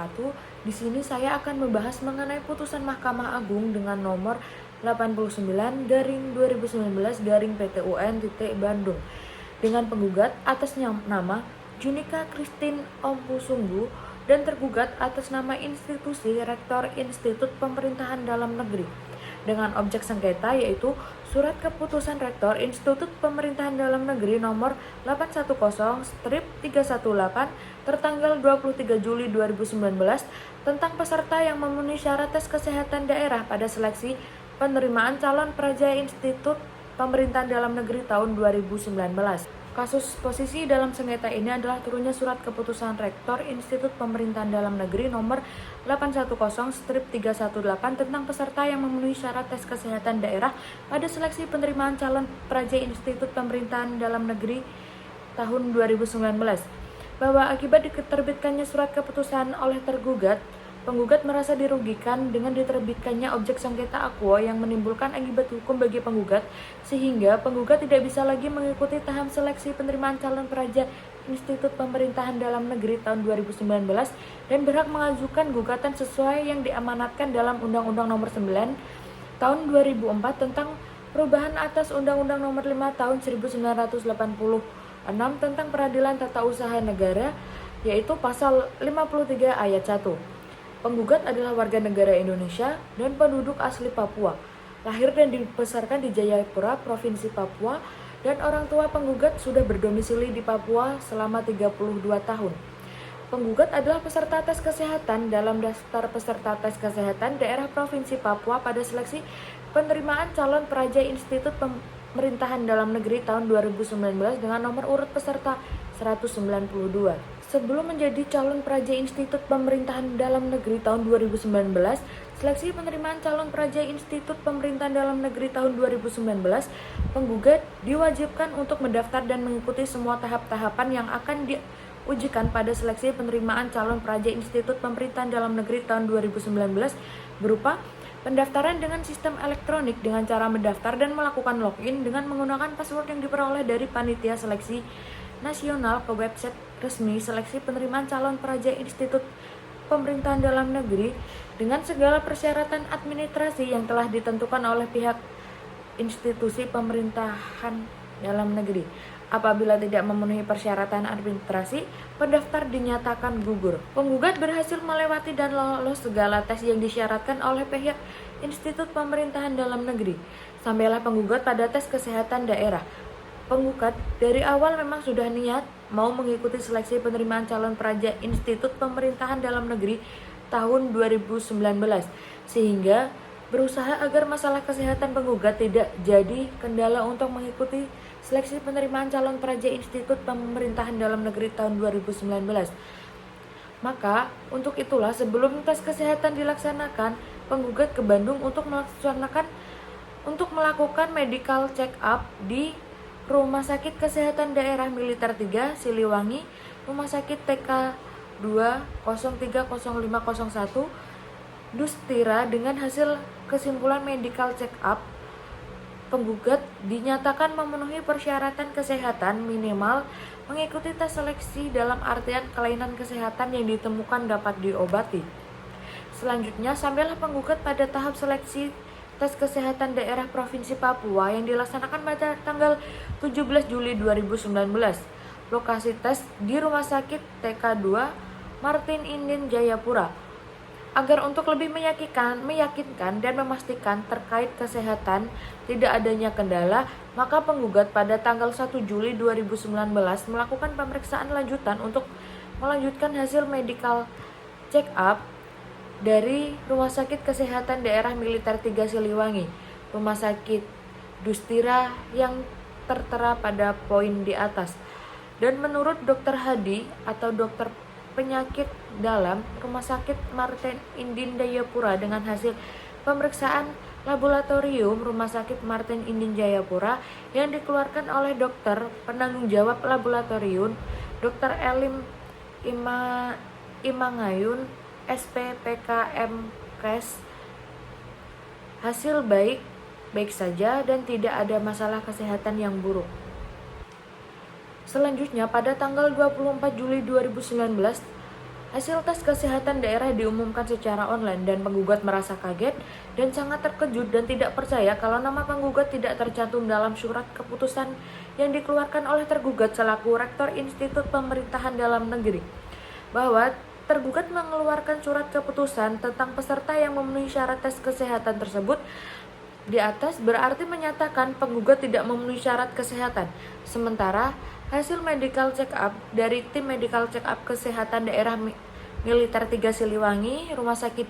wabarakatuh. Di sini saya akan membahas mengenai putusan Mahkamah Agung dengan nomor 89/2019/PT UN Bandung dengan penggugat atas nama Junika Christine Ompusunggu dan tergugat atas nama institusi Rektor Institut Pemerintahan Dalam Negeri dengan objek sengketa yaitu Surat Keputusan Rektor Institut Pemerintahan Dalam Negeri nomor 810/318 tertanggal 23 Juli 2019 tentang peserta yang memenuhi syarat tes kesehatan daerah pada seleksi penerimaan calon praja Institut Pemerintahan Dalam Negeri tahun 2019. Kasus posisi dalam sengketa ini adalah turunnya Surat Keputusan Rektor Institut Pemerintahan Dalam Negeri nomor 810/318 tentang peserta yang memenuhi syarat tes kesehatan daerah pada seleksi penerimaan calon praja Institut Pemerintahan Dalam Negeri tahun 2019, bahwa akibat diterbitkannya surat keputusan oleh tergugat, penggugat merasa dirugikan dengan diterbitkannya objek sengketa aquo yang menimbulkan akibat hukum bagi penggugat, sehingga penggugat tidak bisa lagi mengikuti tahap seleksi penerimaan calon praja Institut Pemerintahan Dalam Negeri tahun 2019 dan berhak mengajukan gugatan sesuai yang diamanatkan dalam Undang-Undang Nomor 9 Tahun 2004 tentang perubahan atas Undang-Undang Nomor 5 Tahun 1986 tentang Peradilan Tata Usaha Negara, yaitu Pasal 53 Ayat 1. Penggugat adalah warga negara Indonesia dan penduduk asli Papua, lahir dan dibesarkan di Jayapura, Provinsi Papua, dan orang tua penggugat sudah berdomisili di Papua selama 32 tahun. Penggugat adalah peserta tes kesehatan dalam daftar peserta tes kesehatan daerah Provinsi Papua pada seleksi penerimaan calon praja Institut Pemerintahan Dalam Negeri tahun 2019 dengan nomor urut peserta 192. Sebelum menjadi calon praja Institut Pemerintahan Dalam Negeri tahun 2019, seleksi penerimaan calon praja Institut Pemerintahan Dalam Negeri tahun 2019, penggugat diwajibkan untuk mendaftar dan mengikuti semua tahap-tahapan yang akan diujikan pada seleksi penerimaan calon praja Institut Pemerintahan Dalam Negeri tahun 2019 berupa pendaftaran dengan sistem elektronik dengan cara mendaftar dan melakukan login dengan menggunakan password yang diperoleh dari panitia seleksi nasional ke website resmi seleksi penerimaan calon praja Institut Pemerintahan Dalam Negeri dengan segala persyaratan administrasi yang telah ditentukan oleh pihak institusi pemerintahan dalam negeri. Apabila tidak memenuhi persyaratan administrasi, pendaftar dinyatakan gugur. Penggugat berhasil melewati dan lolos segala tes yang disyaratkan oleh pihak Institut Pemerintahan Dalam Negeri. Sampailah penggugat pada tes kesehatan daerah. Penggugat dari awal memang sudah niat mau mengikuti seleksi penerimaan calon praja Institut Pemerintahan Dalam Negeri tahun 2019, sehingga berusaha agar masalah kesehatan penggugat tidak jadi kendala untuk mengikuti seleksi penerimaan calon praja Institut Pemerintahan Dalam Negeri tahun 2019. Maka, untuk itulah sebelum tes kesehatan dilaksanakan, penggugat ke Bandung untuk melakukan medical check up di Rumah Sakit Kesehatan Daerah Militer 3 Siliwangi, Rumah Sakit TK 2030501 Dustira. Dengan hasil kesimpulan medical check up, penggugat dinyatakan memenuhi persyaratan kesehatan minimal mengikuti tes seleksi dalam artian kelainan kesehatan yang ditemukan dapat diobati. Selanjutnya, sampailah penggugat pada tahap seleksi tes kesehatan daerah Provinsi Papua yang dilaksanakan pada tanggal 17 Juli 2019. Lokasi tes di Rumah Sakit TK 2 Martin Indin Jayapura. Agar untuk lebih meyakinkan dan memastikan terkait kesehatan tidak adanya kendala, maka penggugat pada tanggal 1 Juli 2019 melakukan pemeriksaan lanjutan untuk melanjutkan hasil medical check up dari Rumah Sakit Kesehatan Daerah Militer 3 Siliwangi, Rumah Sakit Dustira yang tertera pada poin di atas. Dan menurut Dr. Hadi atau dokter penyakit dalam Rumah Sakit Martin Indin Jayapura dengan hasil pemeriksaan laboratorium Rumah Sakit Martin Indin Jayapura yang dikeluarkan oleh dokter penanggung jawab laboratorium Dr. Elim Imangayun SPPKM Kes, hasil baik saja dan tidak ada masalah kesehatan yang buruk. Selanjutnya pada tanggal 24 Juli 2019 Hasil tes kesehatan daerah diumumkan secara online dan penggugat merasa kaget dan sangat terkejut dan tidak percaya kalau nama penggugat tidak tercantum dalam surat keputusan yang dikeluarkan oleh tergugat selaku Rektor Institut Pemerintahan Dalam Negeri. Bahwa tergugat mengeluarkan surat keputusan tentang peserta yang memenuhi syarat tes kesehatan tersebut di atas berarti menyatakan penggugat tidak memenuhi syarat kesehatan. Sementara hasil medical check up dari tim medical check up kesehatan daerah Militer 3 Siliwangi, Rumah Sakit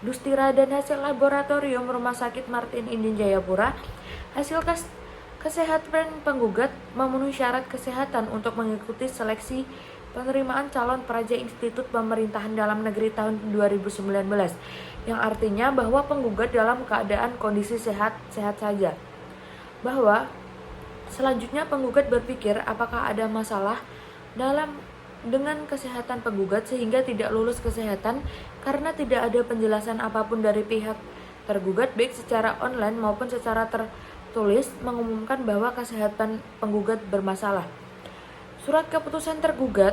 Dustira dan hasil laboratorium Rumah Sakit Martin Indin Jayapura, hasil kesehatan penggugat memenuhi syarat kesehatan untuk mengikuti seleksi penerimaan calon peraja Institut Pemerintahan Dalam Negeri tahun 2019, yang artinya bahwa penggugat dalam keadaan kondisi sehat-sehat saja. Bahwa selanjutnya penggugat berpikir apakah ada masalah dengan kesehatan penggugat sehingga tidak lulus kesehatan karena tidak ada penjelasan apapun dari pihak tergugat baik secara online maupun secara tertulis mengumumkan bahwa kesehatan penggugat bermasalah. Surat keputusan tergugat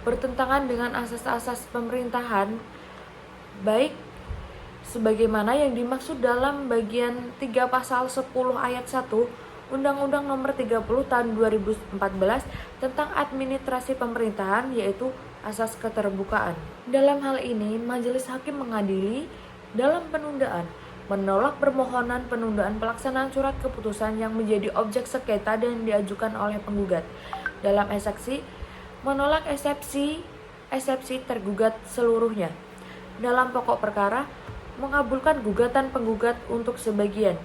bertentangan dengan asas-asas pemerintahan baik sebagaimana yang dimaksud dalam bagian 3 pasal 10 ayat 1 Undang-Undang Nomor 30 Tahun 2014 tentang Administrasi Pemerintahan, yaitu asas keterbukaan. Dalam hal ini, Majelis Hakim mengadili dalam penundaan menolak permohonan penundaan pelaksanaan surat keputusan yang menjadi objek sengketa dan diajukan oleh penggugat. Dalam eksepsi, menolak eksepsi tergugat seluruhnya. Dalam pokok perkara, mengabulkan gugatan penggugat untuk sebagian.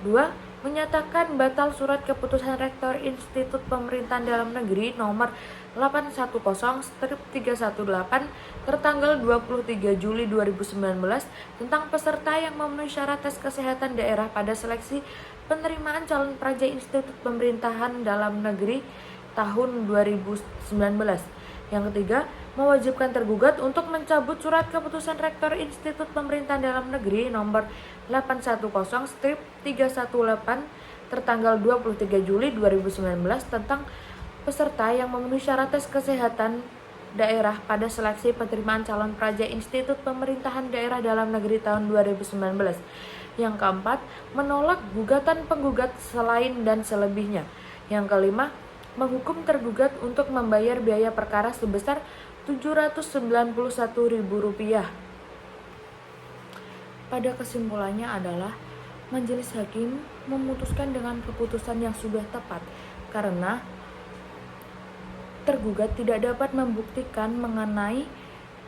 2. Menyatakan batal surat keputusan Rektor Institut Pemerintahan Dalam Negeri nomor 810/318 tertanggal 23 Juli 2019 tentang peserta yang memenuhi syarat tes kesehatan daerah pada seleksi penerimaan calon peraja Institut Pemerintahan Dalam Negeri tahun 2019. Yang ketiga, mewajibkan tergugat untuk mencabut surat keputusan Rektor Institut Pemerintahan Dalam Negeri nomor 810/318 tertanggal 23 Juli 2019 tentang peserta yang memenuhi syarat tes kesehatan daerah pada seleksi penerimaan calon peraja Institut Pemerintahan Daerah Dalam Negeri tahun 2019. Yang keempat, menolak gugatan penggugat selain dan selebihnya. Yang kelima, menghukum tergugat untuk membayar biaya perkara sebesar Rp791.000. Pada kesimpulannya adalah Majelis Hakim memutuskan dengan keputusan yang sudah tepat karena tergugat tidak dapat membuktikan mengenai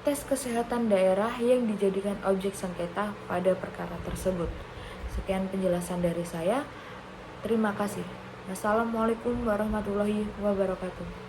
tes kesehatan daerah yang dijadikan objek sengketa pada perkara tersebut. Sekian penjelasan dari saya. Terima kasih. Wassalamualaikum warahmatullahi wabarakatuh.